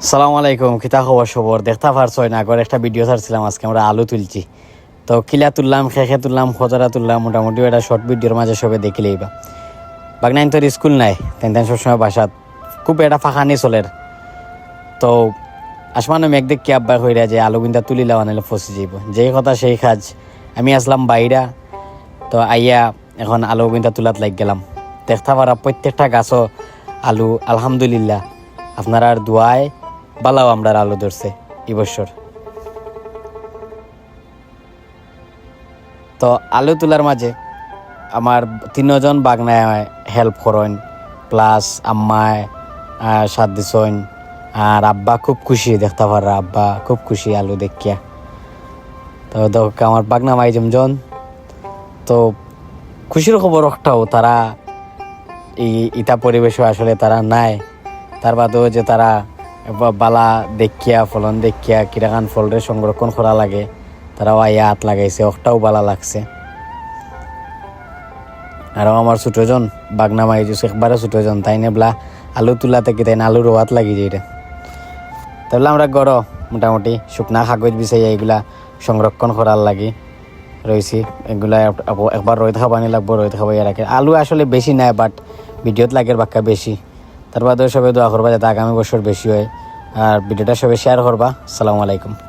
সালাম আলাইকুম, কিতা খবর দেখতে পারছো না? আগর একটা ভিডিও ছাড়ছিলাম, আজকে আমরা আলু তুলছি। তো কিলা তুললাম, খেখে তুললাম, খতরা তুললাম, মোটামুটি একটা শর্ট ভিডিওর মাঝে সবে দেখিলেই বা বাগনাইন তোর স্কুল নাই, তেন সবসময় বাসাত খুব একটা ফাঁকানি চলের। তো আসমানো মেঘ দেখ কি আব্বা হইরা যে আলু কিন্তু তুলিলাম আনলে ফসি যাইব, যেই কথা সেই কাজ। আমি আসলাম বাইরা, তো আইয়া এখন আলু কিন্তু তুলাত লাগ গেলাম। দেখতে পারা প্রত্যেকটা গাছও আলু, আলহামদুলিল্লাহ আপনার আর দোয়ায় বালাও আমরা আলু ধরছে এই বছর। তো আলু তোলার মাঝে আমার 3 জন বাগনায় হেল্প করেন, প্লাস আম্মায় সাথ দিছেন। আর আব্বা খুব খুশি, দেখতে পারা আব্বা খুব খুশি আলু দেখিয়া। তো আমার বাগনা মাই জন তো খুশির খবর একটাও, তারা এই ইটা পরিবেশে আসলে তারা নাই। তার বাদেও যে তারা বালা দেখিয়া ফলন দেখিয়া কিরাকান ফলরে সংরক্ষণ করা লাগে, তারাও আইয়া হাত লাগাইছে, ওটাও বালা লাগছে। আরও আমার ছোটজন বাগনা মাই জুস একবারে ছোটজন, তাই নেবলা আলু তুলা থেকে তাই না আলুর হাত লাগি যায় এটা। তাহলে আমরা গড় মোটামুটি শুকনা কাগজ বিছাই এগুলা সংরক্ষণ করার লাগি রয়েছি। এগুলা একবার রোদ খাবানি লাগবো, রোদ খাবাই রাখে। আলু আসলে বেশি নাই, বাট ভিডিওত লাগের বাক্কা বেশি। তার বাদেও সবাই দোয়া করবা যাতে আগামী বছর বেশি হয়। আর ভিডিওটা সবাই শেয়ার করবা। আসসালামু আলাইকুম।